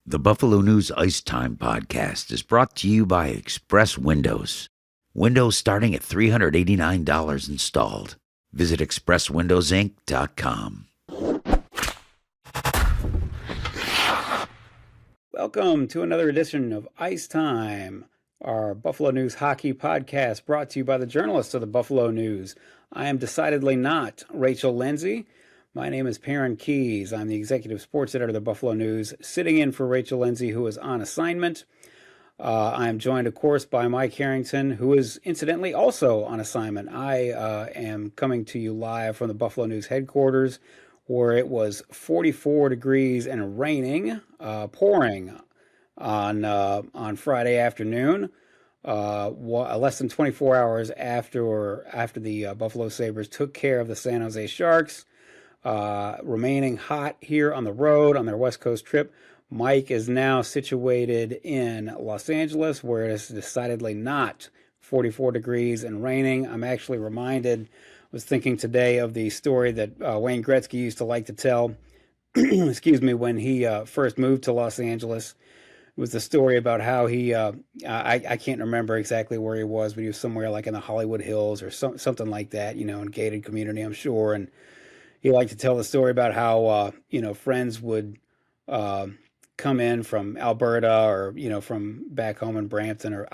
The Buffalo News Ice Time podcast is brought to you by Express Windows. Windows starting at $389 installed. Visit expresswindowsinc.com. Welcome to another edition of Ice Time, our Buffalo News hockey podcast brought to you by the journalists of the Buffalo News. I am decidedly not Rachel Lindsay. My name is Perrin Keys. I'm the executive sports editor of the Buffalo News, sitting in for Rachel Lindsay, who is on assignment. I am joined, of course, by Mike Harrington, who is incidentally also on assignment. I am coming to you live from the Buffalo News headquarters, where it was 44 degrees and raining, pouring on Friday afternoon, less than 24 hours after the Buffalo Sabres took care of the San Jose Sharks. Remaining hot here on the road on their West Coast trip. Mike is now situated in Los Angeles, where it is decidedly not 44 degrees and raining. I'm actually was thinking today of the story that Wayne Gretzky used to like to tell, excuse me, when he first moved to Los Angeles. It was the story about how he, I can't remember exactly where he was, but he was somewhere like in the Hollywood Hills or something like that, in gated community, I'm sure. And he liked to tell the story about how, friends would come in from Alberta or, from back home in Brantford,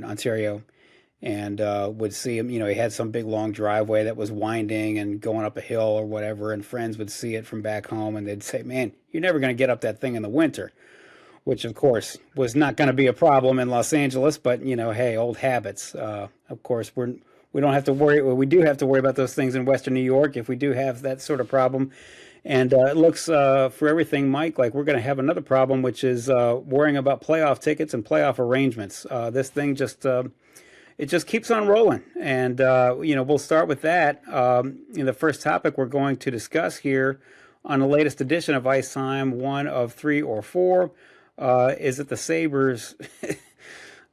Ontario, and would see him. He had some big long driveway that was winding and going up a hill or whatever, and friends would see it from back home and they'd say, "Man, you're never going to get up that thing in the winter," which of course was not going to be a problem in Los Angeles, but hey, old habits. Of course, we don't have to worry. Well, we do have to worry about those things in Western New York if we do have that sort of problem. And it looks for everything, Mike, like we're going to have another problem, which is worrying about playoff tickets and playoff arrangements. This thing just keeps on rolling. And, we'll start with that. In the first topic we're going to discuss here on the latest edition of Ice Time, one of 3 or 4, is that the Sabres...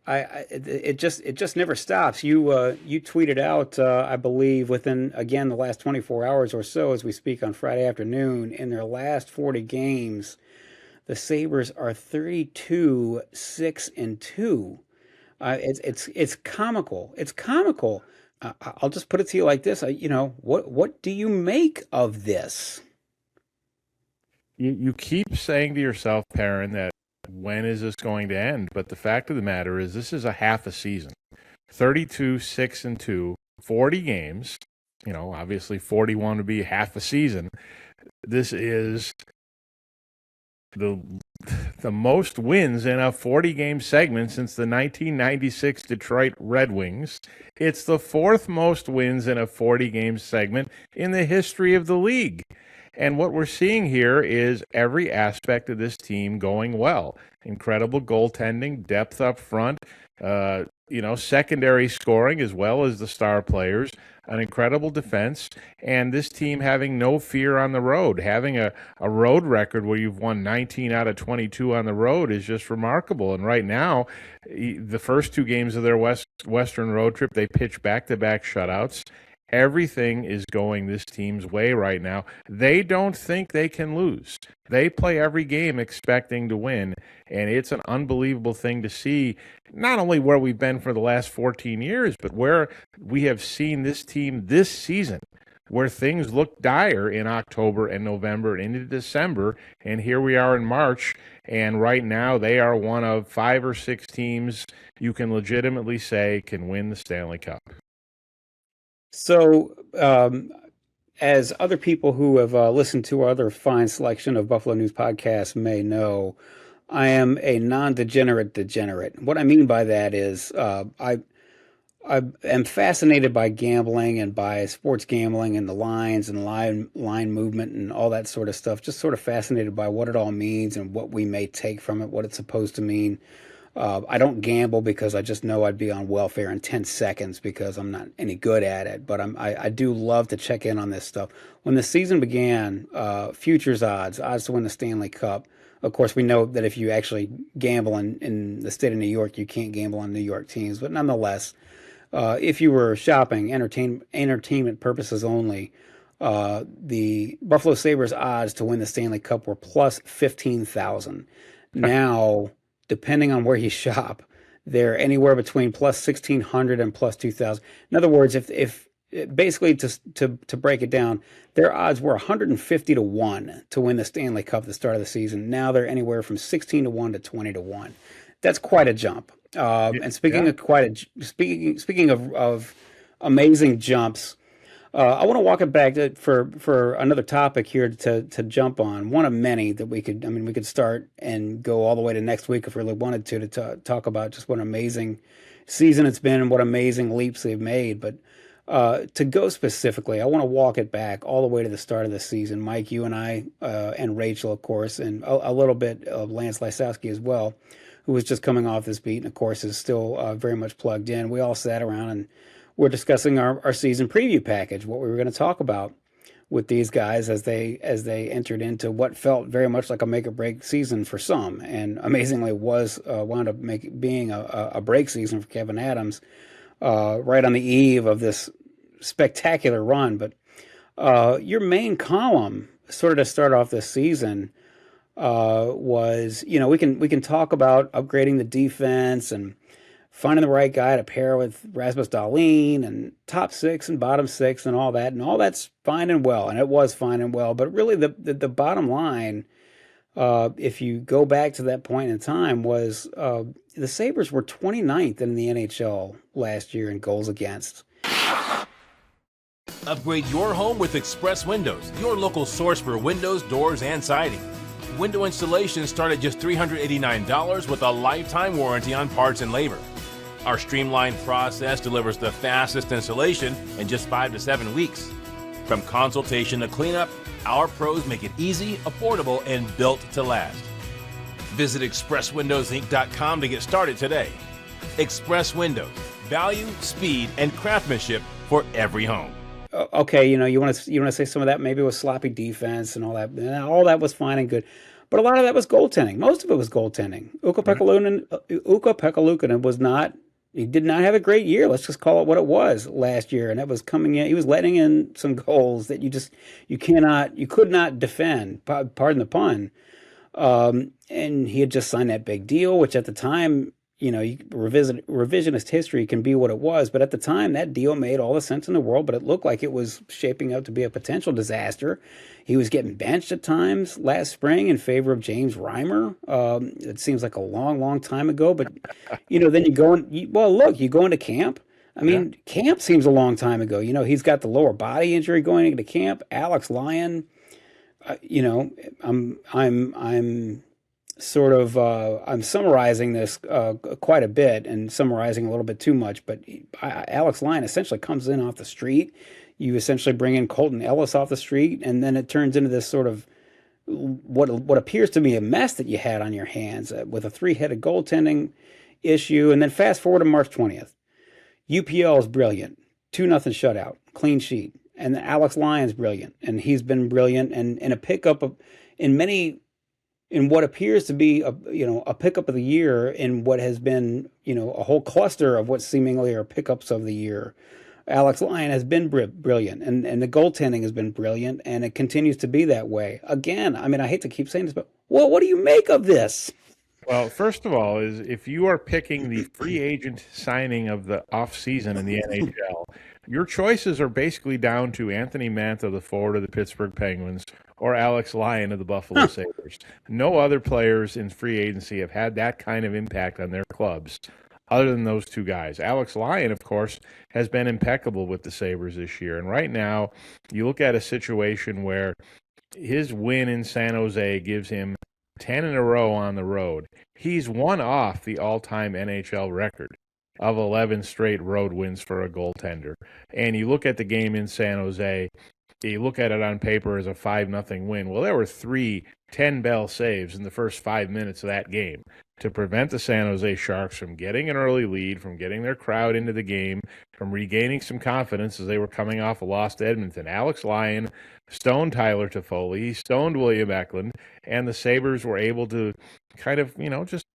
It just never stops. You tweeted out, I believe, within, again, the last 24 hours or so as we speak on Friday afternoon, in their last 40 games, the Sabres are 32-6-2. It's comical. It's comical. I'll just put it to you like this. What do you make of this? You keep saying to yourself, Perrin, that when is this going to end? But the fact of the matter is this is a half a season. 32-6-2, 40 games. Obviously 41 would be half a season. This is the most wins in a 40-game segment since the 1996 Detroit Red Wings. It's the 4th most wins in a 40-game segment in the history of the league. And what we're seeing here is every aspect of this team going well. Incredible goaltending, depth up front, secondary scoring as well as the star players, an incredible defense, and this team having no fear on the road. Having a road record where you've won 19 out of 22 on the road is just remarkable. And right now, the first 2 games of their Western road trip, they pitch back-to-back shutouts. Everything is going this team's way right now. They don't think they can lose. They play every game expecting to win, and it's an unbelievable thing to see, not only where we've been for the last 14 years, but where we have seen this team this season, where things look dire in October and November and into December, and here we are in March, and right now they are one of 5 or 6 teams you can legitimately say can win the Stanley Cup. So, as other people who have listened to our other fine selection of Buffalo News podcasts may know, I am a non-degenerate degenerate. What I mean by that is I am fascinated by gambling and by sports gambling and the lines and line movement and all that sort of stuff. Just sort of fascinated by what it all means and what we may take from it, what it's supposed to mean. I don't gamble because I just know I'd be on welfare in 10 seconds because I'm not any good at it. But I do love to check in on this stuff. When the season began, futures odds to win the Stanley Cup. Of course, we know that if you actually gamble in the state of New York, you can't gamble on New York teams. But nonetheless, if you were shopping entertainment purposes only, The Buffalo Sabres odds to win the Stanley Cup were plus 15,000. Now, depending on where you shop, they're anywhere between plus 1,600 and plus 2,000. In other words, if basically to break it down, their odds were 150 to 1 to win the Stanley Cup at the start of the season. Now they're anywhere from 16 to 1 to 20 to 1. That's quite a jump. And speaking Yeah. of speaking of amazing jumps, I want to walk it back for another topic here to jump on. One of many that we could start and go all the way to next week if we really wanted to talk about just what an amazing season it's been and what amazing leaps they've made. But to go specifically, I want to walk it back all the way to the start of the season. Mike, you and I, and Rachel, of course, and a little bit of Lance Lysowski as well, who was just coming off this beat and, of course, is still very much plugged in. We all sat around and we're discussing our season preview package, what we were going to talk about with these guys as they entered into what felt very much like a make or break season for some, and amazingly wound up being a break season for Kevin Adams, right on the eve of this spectacular run. But your main column, sort of to start off this season, was, we can talk about upgrading the defense and finding the right guy to pair with Rasmus Dahlin and top six and bottom six and all that. And all that's fine and well. And it was fine and well. But really, the bottom line, if you go back to that point in time, was the Sabres were 29th in the NHL last year in goals against. Upgrade your home with Express Windows, your local source for windows, doors, and siding. Window installations start at just $389 with a lifetime warranty on parts and labor. Our streamlined process delivers the fastest installation in just 5 to 7 weeks. From consultation to cleanup, our pros make it easy, affordable, and built to last. Visit ExpressWindowsInc.com to get started today. Express Windows, value, speed, and craftsmanship for every home. Okay, you want to say some of that maybe was sloppy defense and all that. All that was fine and good, but a lot of that was goaltending. Most of it was goaltending. Ukko-Pekka Luukkonen was not. He did not have a great year. Let's just call it what it was last year, and that was coming in. He was letting in some goals that you could not defend. Pardon the pun. And he had just signed that big deal, which at the time, revisionist history can be what it was, but at the time that deal made all the sense in the world, but it looked like it was shaping up to be a potential disaster. He was getting benched at times last spring in favor of James Reimer. It seems like a long time ago, but then you go you go into camp. Camp seems a long time ago. He's got the lower body injury going into camp. Alex Lyon, I'm summarizing this quite a bit and summarizing a little bit too much, but Alex Lyon essentially comes in off the street. You essentially bring in Colton Ellis off the street, and then it turns into this sort of what appears to be a mess that you had on your hands with a three-headed goaltending issue. And then fast forward to March 20th. UPL is brilliant. 2-0 shutout, clean sheet. And Alex Lyon's brilliant, and he's been brilliant and in a pickup in what appears to be a pickup of the year in what has been, a whole cluster of what seemingly are pickups of the year. Alex Lyon has been brilliant, and the goaltending has been brilliant, and it continues to be that way. Again, I hate to keep saying this, but what do you make of this? Well, first of all, is if you are picking the free agent signing of the offseason in the NHL, your choices are basically down to Anthony Mantha, the forward of the Pittsburgh Penguins, or Alex Lyon of the Buffalo Sabres. No other players in free agency have had that kind of impact on their clubs other than those two guys. Alex Lyon, of course, has been impeccable with the Sabres this year. And right now, you look at a situation where his win in San Jose gives him 10 in a row on the road. He's one off the all-time NHL record of 11 straight road wins for a goaltender. And you look at the game in San Jose, you look at it on paper as a 5-0 win. Well, there were 3 10-bell saves in the first 5 minutes of that game to prevent the San Jose Sharks from getting an early lead, from getting their crowd into the game, from regaining some confidence as they were coming off a loss to Edmonton. Alex Lyon stoned Tyler Toffoli, he stoned William Eklund, and the Sabres were able to kind of, just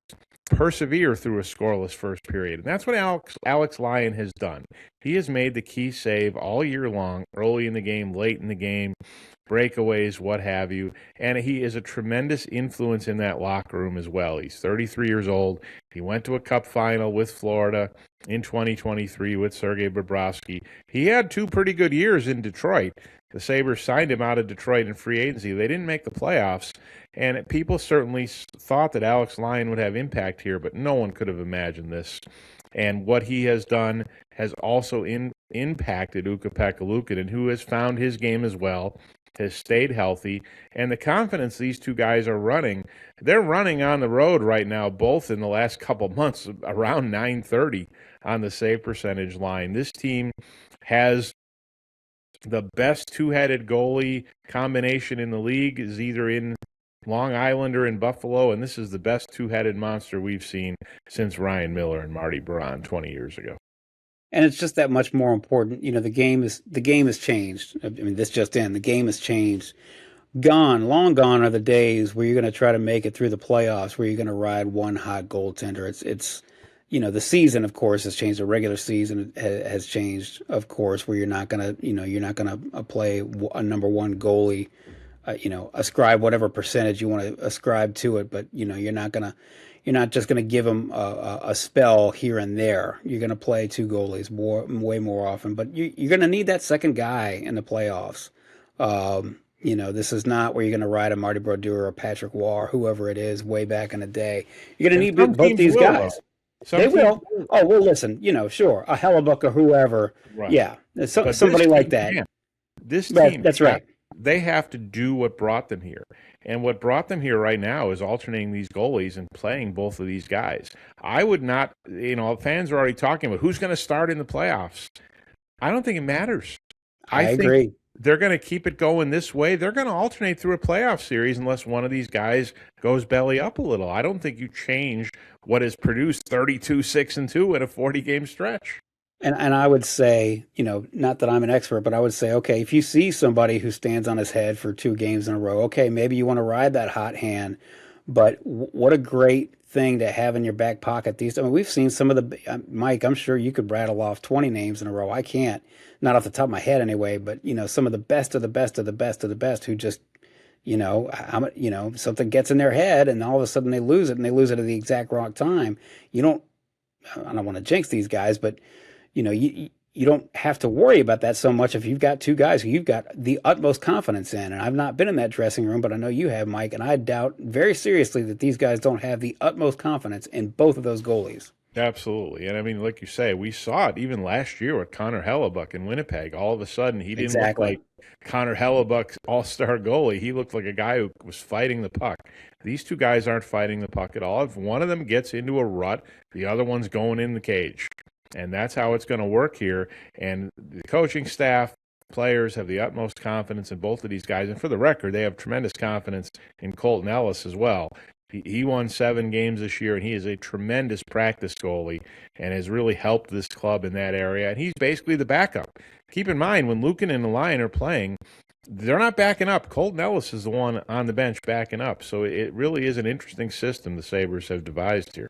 persevere through a scoreless first period. And that's what Alex Lyon has done. He has made the key save all year long, early in the game, late in the game, breakaways, what have you. And he is a tremendous influence in that locker room as well. He's 33 years old. He went to a cup final with Florida in 2023 with Sergei Bobrovsky. He had 2 pretty good years in Detroit. The Sabres signed him out of Detroit in free agency. They didn't make the playoffs, and people certainly thought that Alex Lyon would have impact here, but no one could have imagined this. And what he has done has also impacted Ukko-Pekka Luukkonen, who has found his game as well, has stayed healthy, and the confidence these two guys are running, they're running on the road right now, both in the last couple months, around .930 on the save percentage line. This team has the best two-headed goalie combination in the league, is either in Long Island or in Buffalo, and this is the best two-headed monster we've seen since Ryan Miller and Marty Braun 20 years ago. And it's just that much more important. You know, the game has changed. I mean, this just in, the game has changed. Long gone are the days where you're going to try to make it through the playoffs, where you're going to ride one hot goaltender. It's you know, the season, of course, has changed. The regular season has changed, of course, where you're not going to play a number one goalie, ascribe whatever percentage you want to ascribe to it. But, you're not just going to give them a spell here and there. You're going to play two goalies way more often. But you're going to need that second guy in the playoffs. This is not where you're going to ride a Marty Brodeur or Patrick Waugh or whoever it is way back in the day. You're going to need both these guys. They will. Oh, well, listen, sure, a Hellebuck or whoever. Right. Yeah, somebody like that. This team, that's right. They have to do what brought them here. And what brought them here right now is alternating these goalies and playing both of these guys. I would not, fans are already talking about who's going to start in the playoffs. I don't think it matters. I agree. They're going to keep it going this way. They're going to alternate through a playoff series unless one of these guys goes belly up a little. I don't think you change what has produced 32-6-2 in a 40-game stretch. And I would say, not that I'm an expert, but I would say, okay, if you see somebody who stands on his head for 2 games in a row, okay, maybe you want to ride that hot hand. But what a great thing to have in your back pocket. We've seen some of the Mike. I'm sure you could rattle off 20 names in a row. I can't, not off the top of my head anyway. But some of the best of the best of the best of the best who just, something gets in their head and all of a sudden they lose it, and they lose it at the exact wrong time. I don't want to jinx these guys, but you don't have to worry about that so much if you've got 2 guys who you've got the utmost confidence in. And I've not been in that dressing room, but I know you have, Mike, and I doubt very seriously that these guys don't have the utmost confidence in both of those goalies. Absolutely. And like you say, we saw it even last year with Connor Hellebuck in Winnipeg. All of a sudden, he didn't look like Connor Hellebuck's all-star goalie. He looked like a guy who was fighting the puck. These 2 guys aren't fighting the puck at all. If one of them gets into a rut, the other one's going in the cage. And that's how it's going to work here. And the coaching staff, players have the utmost confidence in both of these guys. And for the record, they have tremendous confidence in Colton Ellis as well. He won 7 games this year, and he is a tremendous practice goalie and has really helped this club in that area. And he's basically the backup. Keep in mind, when Luukkonen and the Lyon are playing, they're not backing up. Colton Ellis is the one on the bench backing up. So it really is an interesting system the Sabres have devised here.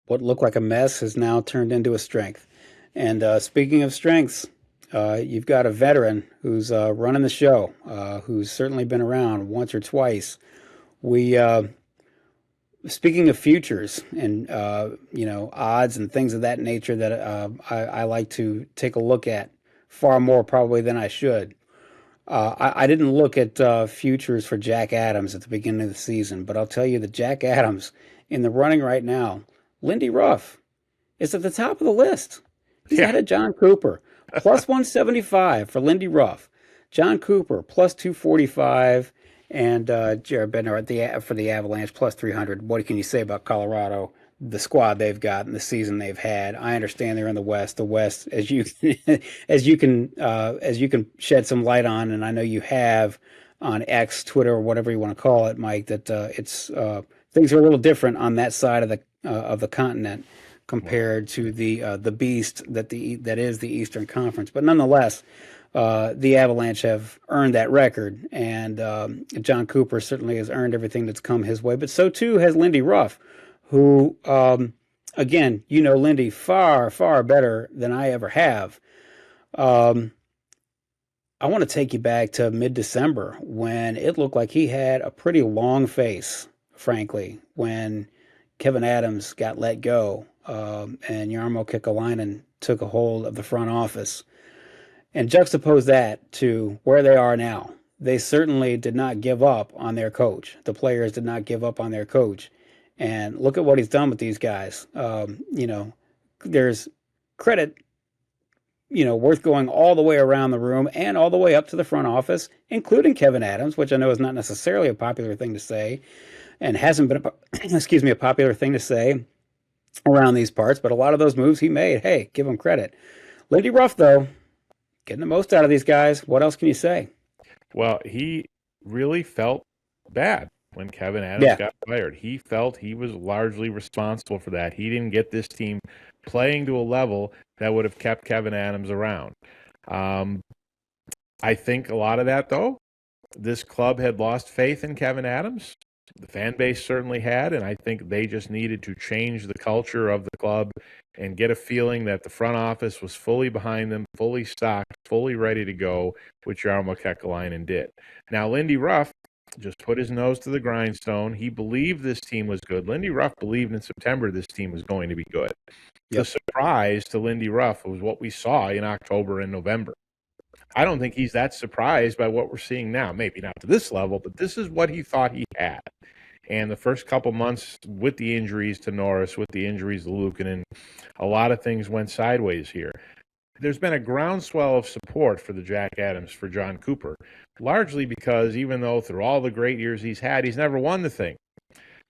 What looked like a mess has now turned into a strength. And speaking of strengths, you've got a veteran who's running the show, who's certainly been around once or twice. Speaking of futures and, odds and things of that nature that I like to take a look at far more probably than I should. I didn't look at futures for Jack Adams at the beginning of the season, but I'll tell you that Jack Adams in the running right now, Lindy Ruff is at the top of the list. He's ahead of John Cooper, plus 175 for Lindy Ruff. John Cooper, plus 245, and Jared Bednar for the Avalanche, plus 300. What can you say about Colorado, the squad they've got and the season they've had? I understand they're in the West. The West, as you can shed some light on, and I know you have on X, Twitter, or whatever you want to call it, Mike, that it's things are a little different on that side of the continent compared to the beast that is the Eastern Conference. But nonetheless, the Avalanche have earned that record, and John Cooper certainly has earned everything that's come his way. But so too has Lindy Ruff, who, again, Lindy far, far better than I ever have. Um, I want to take you back to mid-December when it looked like he had a pretty long face, frankly, when Kevin Adams got let go, and Jarmo Kekalainen took a hold of the front office. And juxtapose that to where they are now. They certainly did not give up on their coach. The players did not give up on their coach. And look at what he's done with these guys. There's credit, worth going all the way around the room and all the way up to the front office, including Kevin Adams, which I know is not necessarily a popular thing to say and hasn't been, a popular thing to say around these parts. But a lot of those moves he made, hey, give him credit. Lindy Ruff, though, getting the most out of these guys. What else can you say? Well, he really felt bad when Kevin Adams got fired. He felt he was largely responsible for that. He didn't get this team playing to a level that would have kept Kevin Adams around. I think a lot of that, though, this club had lost faith in Kevin Adams. The fan base certainly had, and I think they just needed to change the culture of the club and get a feeling that the front office was fully behind them, fully stocked, fully ready to go, which Jarmo Kekalainen did. Now, Lindy Ruff just put his nose to the grindstone. He believed this team was good. Lindy Ruff believed in September this team was going to be good. Yep. The surprise to Lindy Ruff was what we saw in October and November. I don't think he's that surprised by what we're seeing now. Maybe not to this level, but this is what he thought he had. And the first couple months with the injuries to Norris, with the injuries to Luukkonen, a lot of things went sideways here. There's been a groundswell of support for the Jack Adams for John Cooper, largely because even though through all the great years he's had, he's never won the thing.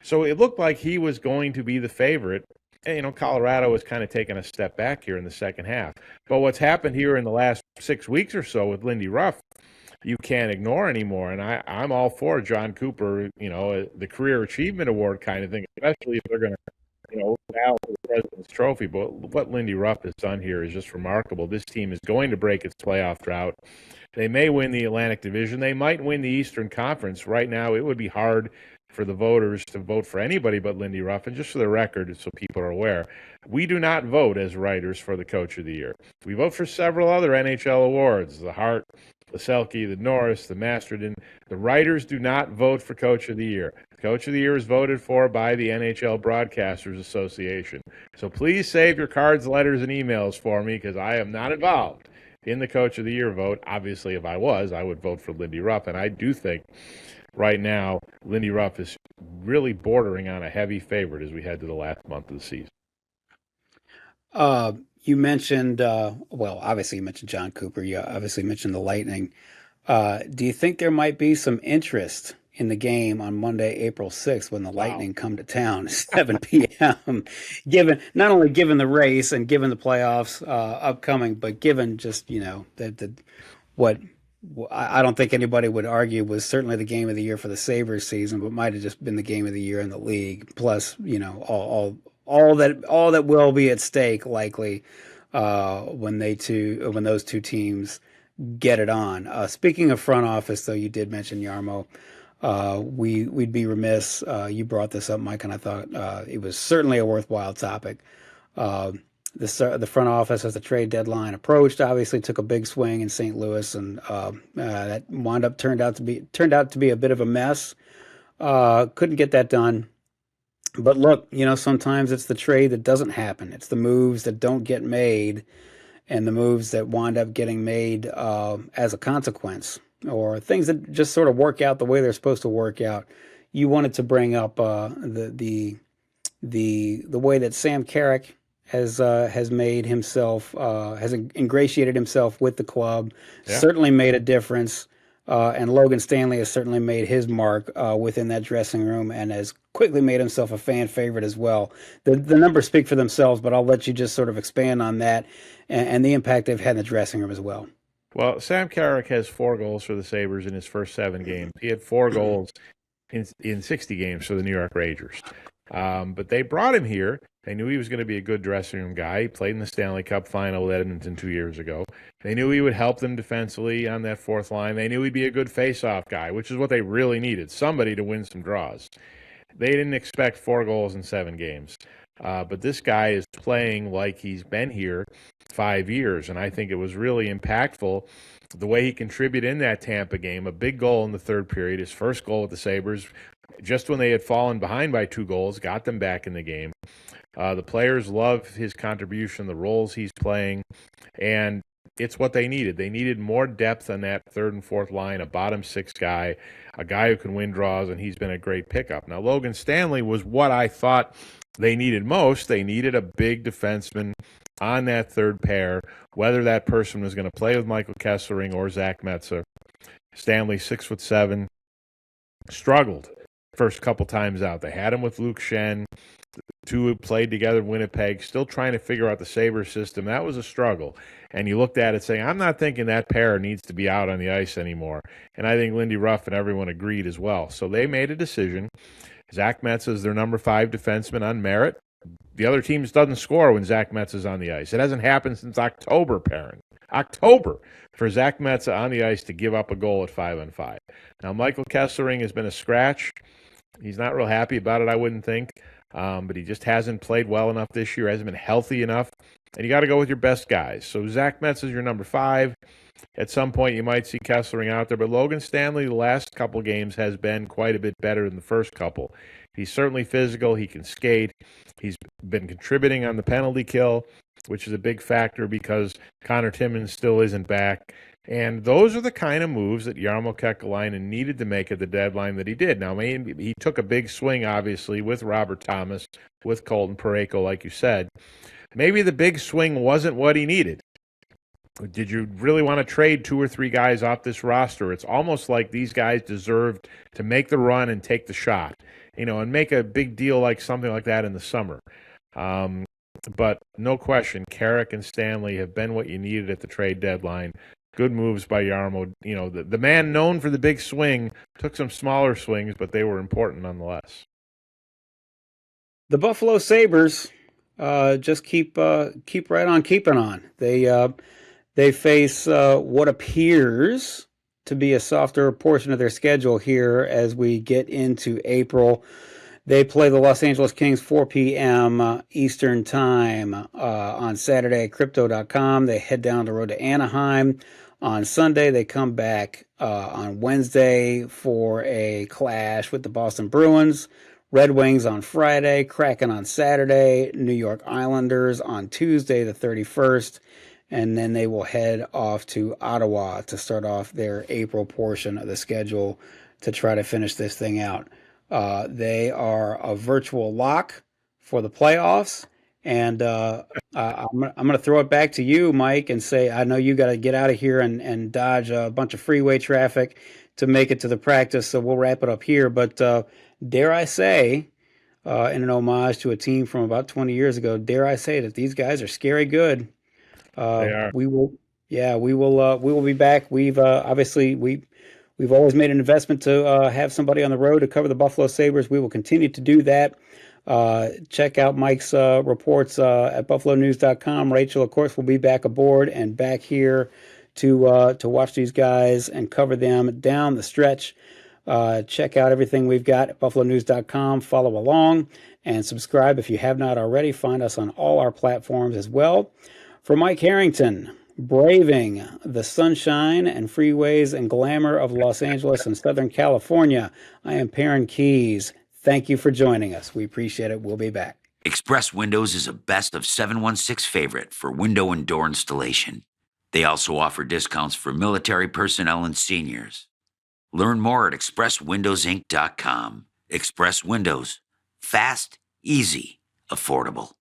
So it looked like he was going to be the favorite. And, Colorado was kind of taking a step back here in the second half. But what's happened here in the last 6 weeks or so with Lindy Ruff, you can't ignore anymore. And I'm all for John Cooper, the Career Achievement Award kind of thing, especially if they're going to, battle for the President's Trophy. But what Lindy Ruff has done here is just remarkable. This team is going to break its playoff drought. They may win the Atlantic Division. They might win the Eastern Conference. Right now, it would be hard for the voters to vote for anybody but Lindy Ruff. And just for the record, so people are aware, we do not vote as writers for the Coach of the Year. We vote for several other NHL awards, the Hart, the Selke, the Norris, the Masterton. The writers do not vote for Coach of the Year. Coach of the Year is voted for by the NHL Broadcasters Association. So please save your cards, letters, and emails for me because I am not involved in the Coach of the Year vote. Obviously, if I was, I would vote for Lindy Ruff. And I do think right now, Lindy Ruff is really bordering on a heavy favorite as we head to the last month of the season. You mentioned, obviously you mentioned John Cooper. You obviously mentioned the Lightning. Do you think there might be some interest in the game on Monday, April 6th, when the Lightning come to town at 7 p.m., not only given the race and given the playoffs upcoming, but given just, what I don't think anybody would argue was certainly the game of the year for the Sabres season, but might have just been the game of the year in the league. Plus, all that will be at stake likely when those two teams get it on. Speaking of front office, though, you did mention Jarmo. We'd be remiss. You brought this up, Mike, and I thought it was certainly a worthwhile topic. The front office, as the trade deadline approached, obviously took a big swing in St. Louis, and that turned out to be a bit of a mess. Couldn't get that done. But look, sometimes it's the trade that doesn't happen. It's the moves that don't get made, and the moves that wind up getting made as a consequence, or things that just sort of work out the way they're supposed to work out. You wanted to bring up the way that Sam Carrick has made himself, has ingratiated himself with the club, certainly made a difference. And Logan Stanley has certainly made his mark within that dressing room and has quickly made himself a fan favorite as well. The numbers speak for themselves, but I'll let you just sort of expand on that and the impact they've had in the dressing room as well. Well, Sam Carrick has 4 goals for the Sabres in his first 7 games. He had 4 goals in 60 games for the New York Rangers. But they brought him here. They knew he was going to be a good dressing room guy. He played in the Stanley Cup final with Edmonton 2 years ago. They knew he would help them defensively on that fourth line. They knew he'd be a good face-off guy, which is what they really needed, somebody to win some draws. they didn't expect 4 goals in 7 games. But this guy is playing like he's been here 5 years, and I think it was really impactful the way he contributed in that Tampa game. A big goal in the third period, his first goal with the Sabres, just when they had fallen behind by 2 goals, got them back in the game. The players love his contribution, the roles he's playing, and it's what they needed. They needed more depth on that third and fourth line, a bottom 6 guy, a guy who can win draws, and he's been a great pickup. Now, Logan Stanley was what I thought they needed most. They needed a big defenseman on that third pair, whether that person was going to play with Michael Kessering or Zach Metza. Stanley, 6'7", struggled first couple times out. They had him with Luke Shen. Two who played together in Winnipeg, still trying to figure out the Sabres system. That was a struggle. And you looked at it saying, I'm not thinking that pair needs to be out on the ice anymore. And I think Lindy, Ruff, and everyone agreed as well. So they made a decision. Zach Metza is their number 5 defenseman on merit. The other teams doesn't score when Zach Metza is on the ice. It hasn't happened since October, Perrin. October for Zach Metza on the ice to give up a goal at 5-on-5. Now, Michael Kessering has been a scratch. He's not real happy about it, I wouldn't think. But he just hasn't played well enough this year, hasn't been healthy enough. And you got to go with your best guys. So Zach Metz is your number 5. At some point, you might see Kessling out there. But Logan Stanley, the last couple games, has been quite a bit better than the first couple. He's certainly physical. He can skate. He's been contributing on the penalty kill, which is a big factor because Connor Timmins still isn't back. And those are the kind of moves that Jarmo Kekalainen needed to make at the deadline that he did. Now, he took a big swing, obviously, with Robert Thomas, with Colton Parayko, like you said. Maybe the big swing wasn't what he needed. Did you really want to trade 2 or 3 guys off this roster? It's almost like these guys deserved to make the run and take the shot, and make a big deal like something like that in the summer. But no question, Carrick and Stanley have been what you needed at the trade deadline. Good moves by Jarmo. The man known for the big swing took some smaller swings, but they were important nonetheless. The Buffalo Sabres just keep right on keeping on. They face what appears to be a softer portion of their schedule here as we get into April. They play the Los Angeles Kings 4 p.m. Eastern Time on Saturday at Crypto.com. They head down the road to Anaheim. On Sunday, they come back on Wednesday for a clash with the Boston Bruins. Red Wings on Friday, Kraken on Saturday, New York Islanders on Tuesday the 31st, and then they will head off to Ottawa to start off their April portion of the schedule to try to finish this thing out. They are a virtual lock for the playoffs. And I'm going to throw it back to you, Mike, and say, I know you got to get out of here and dodge a bunch of freeway traffic to make it to the practice, so we'll wrap it up here. But dare I say, in an homage to a team from about 20 years ago, dare I say that these guys are scary good. They are. We will be back. We've we've always made an investment to have somebody on the road to cover the Buffalo Sabres. We will continue to do that. Check out Mike's reports at buffalonews.com. Rachel, of course, will be back aboard and back here to watch these guys and cover them down the stretch. Check out everything we've got at buffalonews.com. Follow along and subscribe if you have not already. Find us on all our platforms as well. For Mike Harrington, braving the sunshine and freeways and glamour of Los Angeles and Southern California, I am Perrin Keys. Thank you for joining us. We appreciate it. We'll be back. Express Windows is a best of 716 favorite for window and door installation. They also offer discounts for military personnel and seniors. Learn more at expresswindowsinc.com. Express Windows. Fast, easy, affordable.